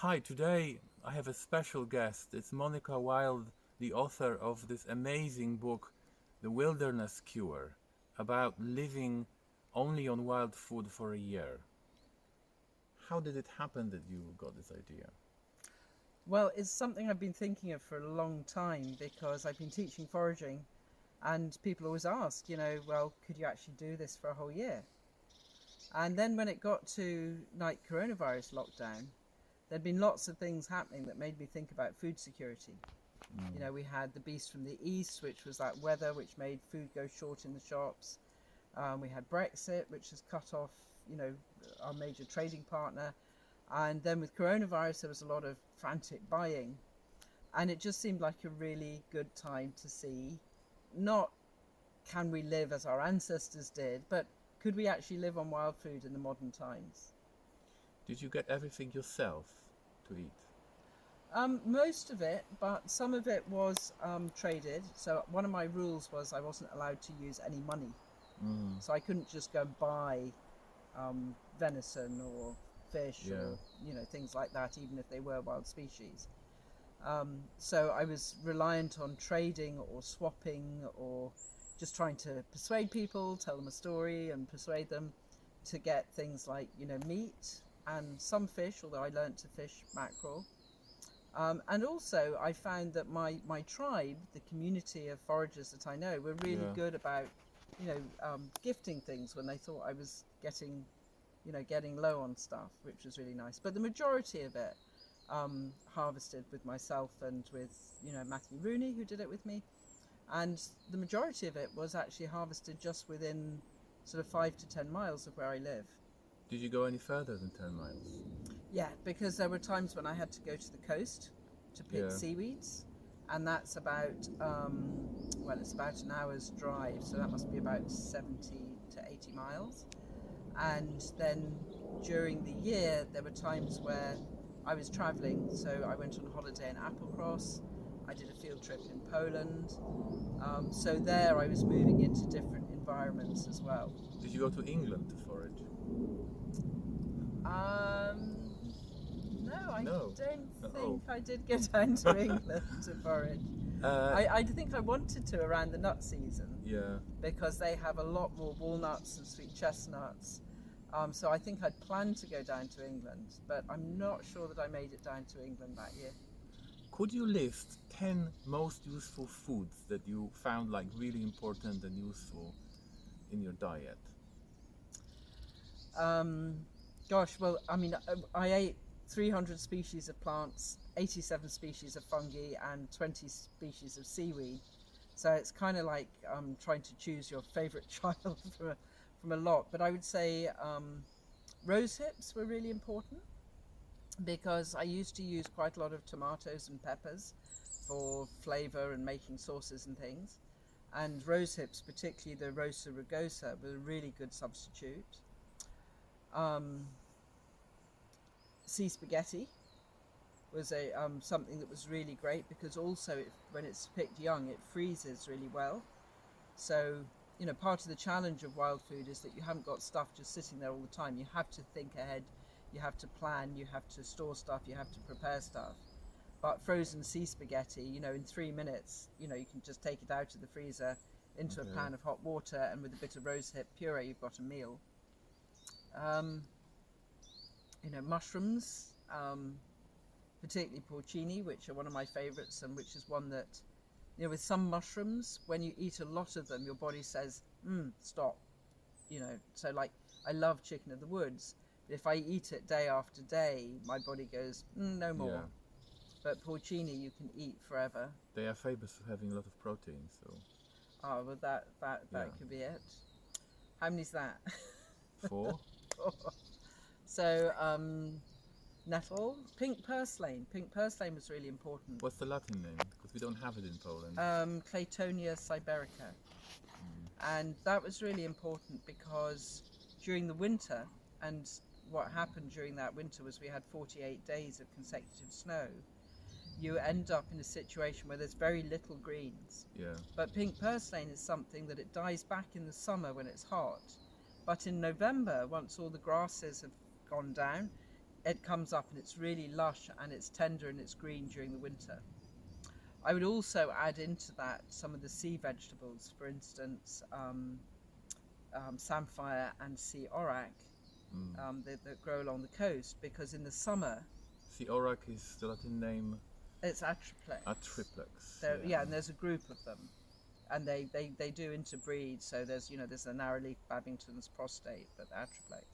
Hi, today I have a special guest. It's Monica Wilde, the author of this amazing book, The Wilderness Cure, about living only on wild food for a year. How did it happen that you got this idea? Well, it's something I've been thinking of for a long time because I've been teaching foraging, and people always ask, well, could you actually do this for a whole year? And then when it got to like coronavirus lockdown, there'd been lots of things happening that made me think about food security. Mm, We had the beast from the east, which was that weather which made food go short in the shops. We had Brexit, which has cut off, you know, our major trading partner. And then with coronavirus, there was a lot of frantic buying. And it just seemed like a really good time to see not can we live as our ancestors did, but could we actually live on wild food in the modern times? Did you get everything yourself to eat? Most of it, but some of it was traded. So one of my rules was I wasn't allowed to use any money. Mm, So I couldn't just go and buy venison or fish yeah. or things like that, even if they were wild species. So I was reliant on trading or swapping or just trying to persuade people, tell them a story and persuade them to get things like, meat and some fish, although I learnt to fish mackerel. And also I found that my tribe, the community of foragers that I know, were really Yeah. good about, gifting things when they thought I was getting low on stuff, which was really nice. But the majority of it harvested with myself and with Matthew Rooney, who did it with me, and the majority of it was actually harvested just within sort of 5 to 10 miles of where I live. Did you go any further than 10 miles? Yeah, because there were times when I had to go to the coast to pick Yeah. seaweeds, and that's about it's about an hour's drive, so that must be about 70 to 80 miles. And then during the year there were times where I was traveling, so I went on holiday in Applecross, I did a field trip in Poland, so there I was moving into different environments as well. Did you go to England to forage? um, no, I No. don't Oh. think I did go down to England to forage. uh, I think I wanted to around the nut season yeah. because they have a lot more walnuts and sweet chestnuts. So I think I'd planned to go down to England, but I'm not sure that I made it down to England that year. Could you list 10 most useful foods that you found like really important and useful in your diet? Um, Gosh, well, I mean, I ate 300 species of plants, 87 species of fungi, and 20 species of seaweed. So it's kind of like trying to choose your favorite child from a lot. But I would say rose hips were really important because I used to use quite a lot of tomatoes and peppers for flavor and making sauces and things. And rose hips, particularly the Rosa rugosa, were a really good substitute. Um, Sea spaghetti was a something that was really great because also when it's picked young, it freezes really well. So part of the challenge of wild food is that you haven't got stuff just sitting there all the time. You have to think ahead, you have to plan, you have to store stuff, you have to prepare stuff. But frozen sea spaghetti, in 3 minutes, you can just take it out of the freezer into a Okay. pan of hot water, and with a bit of rosehip puree, you've got a meal. Um, Mushrooms, particularly porcini, which are one of my favorites, and which is one that, with some mushrooms, when you eat a lot of them, your body says, stop. So like, I love chicken of the woods, but if I eat it day after day, my body goes, no more. Yeah. But porcini, you can eat forever. They are famous for having a lot of protein, so Oh, well, that yeah. could be it. How many's that? 4? So, nettle, pink purslane. Pink purslane was really important. What's the Latin name? Because we don't have it in Poland. Claytonia siberica. Mm. And that was really important because during the winter, and what happened during that winter was we had 48 days of consecutive snow, you end up in a situation where there's very little greens. Yeah. But pink purslane is something that it dies back in the summer when it's hot. But in November, once all the grasses have gone down, it comes up and it's really lush and it's tender and it's green during the winter. I would also add into that some of the sea vegetables, for instance, samphire and sea orac that grow along the coast, because in the summer Sea orac is the Latin name. it's atriplex. Atriplex. Yeah, and there's a group of them, and they do interbreed. So there's there's a narrowleaf Babington's prostate, but the atriplex.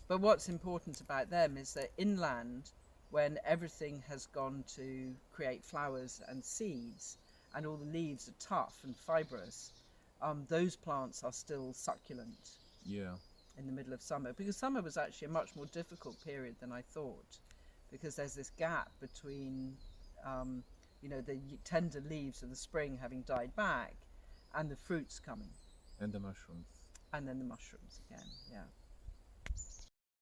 But what's important about them is that inland, when everything has gone to create flowers and seeds, and all the leaves are tough and fibrous, those plants are still succulent. Yeah. In the middle of summer, because summer was actually a much more difficult period than I thought, because there's this gap between the tender leaves of the spring having died back and the fruits coming, And the mushrooms. and then the mushrooms again. Yeah.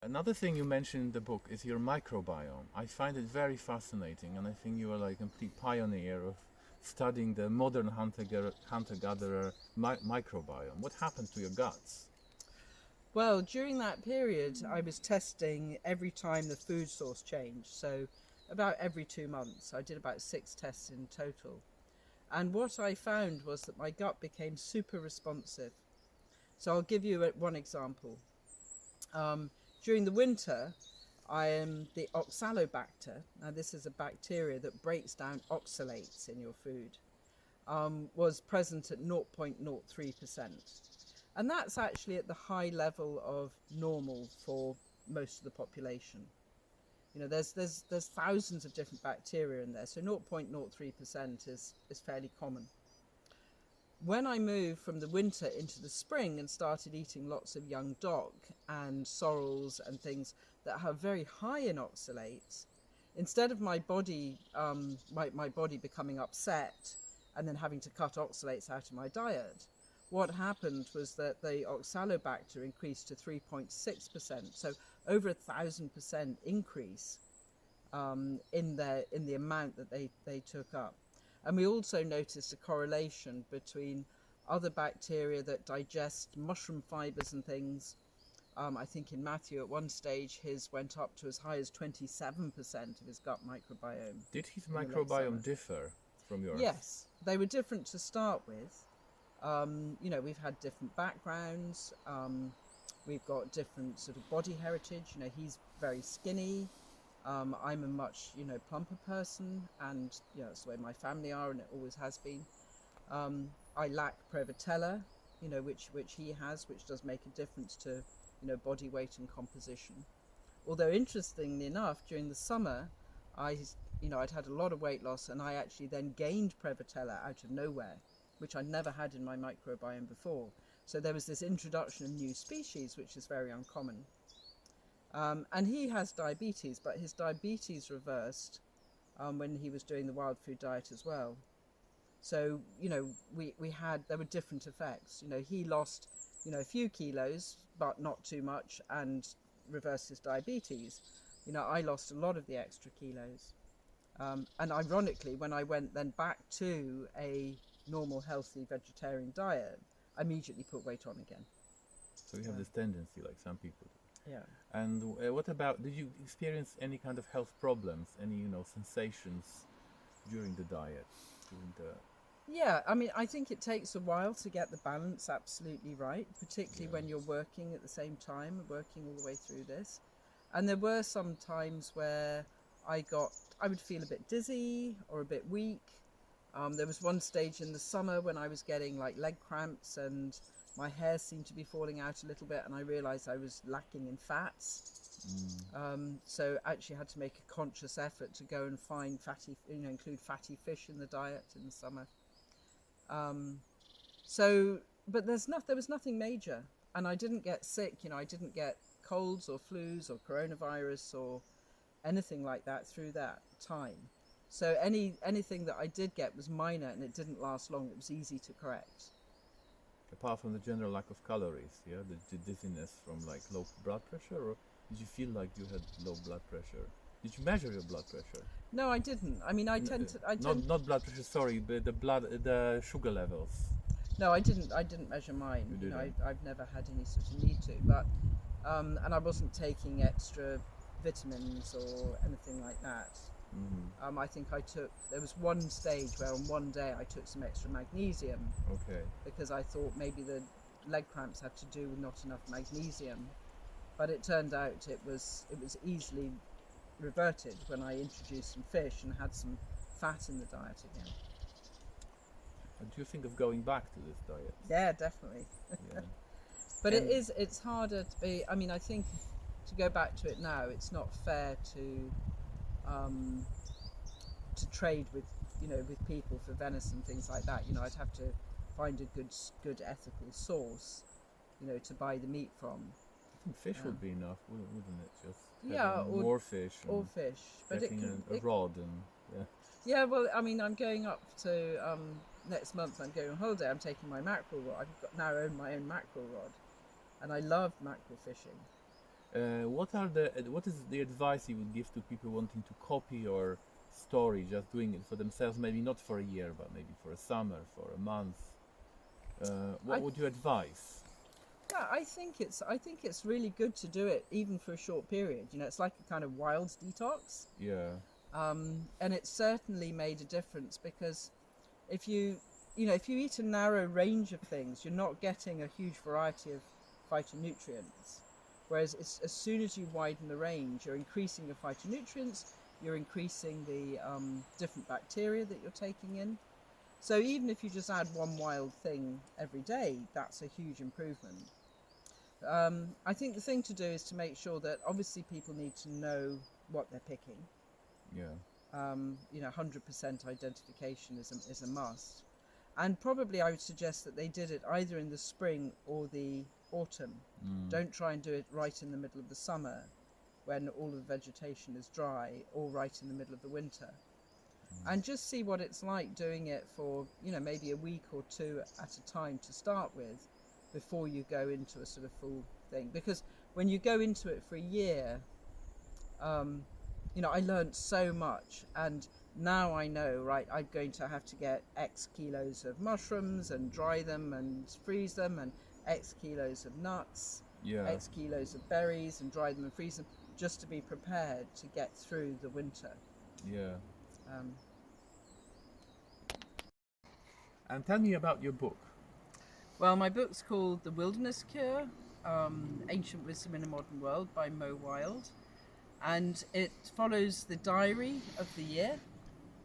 Another thing you mentioned in the book is your microbiome. I find it very fascinating, and I think you are like a complete pioneer of studying the modern hunter-gatherer microbiome. What happened to your guts? Well, during that period, I was testing every time the food source changed. So about every 2 months, I did about 6 tests in total. And what I found was that my gut became super responsive. So I'll give you one example. During the winter, the oxalobacter, now this is a bacteria that breaks down oxalates in your food, was present at 0.03%. And that's actually at the high level of normal for most of the population. There's thousands of different bacteria in there, so 0.03% is fairly common. When I moved from the winter into the spring and started eating lots of young dock and sorrels and things that have very high in oxalates, instead of my body becoming upset and then having to cut oxalates out of my diet, what happened was that the oxalobacter increased to 3.6%, so over 1,000% increase in the amount that they took up. And we also noticed a correlation between other bacteria that digest mushroom fibers and things. I think in Matthew at one stage his went up to as high as 27% of his gut microbiome. Did his microbiome differ from yours? Yes, they were different to start with. We've had different backgrounds. We've got different sort of body heritage. He's very skinny. I'm a much, plumper person, and that's the way my family are, and it always has been. I lack Prevotella, which he has, which does make a difference to, body weight and composition. Although interestingly enough, during the summer, I'd had a lot of weight loss, and I actually then gained Prevotella out of nowhere, which I'd never had in my microbiome before. So there was this introduction of new species, which is very uncommon. And he has diabetes, but his diabetes reversed when he was doing the wild food diet as well. So, there were different effects. He lost, a few kilos, but not too much, and reversed his diabetes. I lost a lot of the extra kilos. And ironically, when I went then back to a normal, healthy vegetarian diet, I immediately put weight on again. So you have this tendency, like some people do. Yeah. And what about, did you experience any kind of health problems, any, sensations during the diet? Yeah, I think it takes a while to get the balance absolutely right, particularly when you're working at the same time, working all the way through this. And there were some times where I would feel a bit dizzy or a bit weak. There was one stage in the summer when I was getting like leg cramps and my hair seemed to be falling out a little bit, and I realized I was lacking in fats. So actually had to make a conscious effort to go and find include fatty fish in the diet in the summer. But there was nothing major, and I didn't get sick. I didn't get colds or flus or coronavirus or anything like that through that time. So anything that I did get was minor, and it didn't last long. It was easy to correct. Apart from the general lack of calories, the dizziness from like low blood pressure, or did you feel like you had low blood pressure? Did you measure your blood pressure? No, I didn't. Not blood pressure. Sorry, but the sugar levels. No, I didn't measure mine. You didn't? I've never had any sort of need to. But and I wasn't taking extra vitamins or anything like that. I think there was one stage where on one day I took some extra magnesium Okay. because I thought maybe the leg cramps had to do with not enough magnesium, but it turned out it was easily reverted when I introduced some fish and had some fat in the diet again. Do you think of going back to this diet? Yeah, definitely. Yeah. But And- it's harder to be. I mean, I think to go back to it now, it's not fair to trade with with people for venison, things like that. I'd have to find a good ethical source, to buy the meat from. I think fish would be enough, wouldn't it? Just Yeah, having more fish and or fish, but getting a rod and yeah. yeah. Well, I mean, I'm going up to next month. I'm going on holiday. I'm taking my mackerel rod. Now own my own mackerel rod, and I love mackerel fishing. What is the advice you would give to people wanting to copy your story, just doing it for themselves, maybe not for a year, but maybe for a summer, for a month? What would you advise? Yeah, I think it's really good to do it even for a short period. It's like a kind of wild detox. Yeah. And it certainly made a difference because if you eat a narrow range of things, you're not getting a huge variety of phytonutrients. Whereas as soon as you widen the range, you're increasing your phytonutrients, you're increasing the different bacteria that you're taking in. So even if you just add one wild thing every day, that's a huge improvement. I think the thing to do is to make sure that obviously people need to know what they're picking. Yeah. 100% identification is a must. And probably I would suggest that they did it either in the spring or the autumn. Don't try and do it right in the middle of the summer when all the vegetation is dry, or right in the middle of the winter. And just see what it's like doing it for maybe a week or two at a time to start with, before you go into a sort of full thing. Because when you go into it for a year, I learned so much, and now I know, right, I'm going to have to get X kilos of mushrooms and dry them and freeze them, and X kilos of nuts, Yeah. X kilos of berries and dry them and freeze them, just to be prepared to get through the winter. Yeah. Um, And tell me about your book. well, my book's called The Wilderness Cure, Ancient Wisdom in a Modern World by Mo Wilde. And it follows the diary of the year,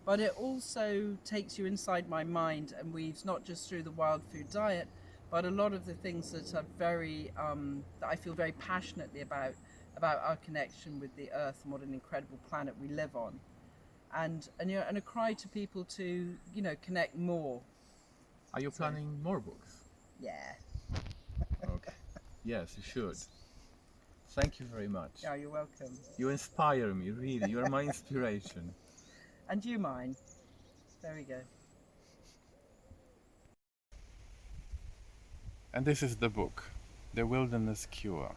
but it also takes you inside my mind and weaves not just through the wild food diet, but a lot of the things that are that I feel very passionately about our connection with the earth and what an incredible planet we live on, and a cry to people to connect more. Are you planning more books? Yeah. Okay. Yes, you should. Thank you very much. Yeah, you're welcome. You inspire me, really. You're my inspiration. And you mine. There we go. And this is the book, The Wilderness Cure.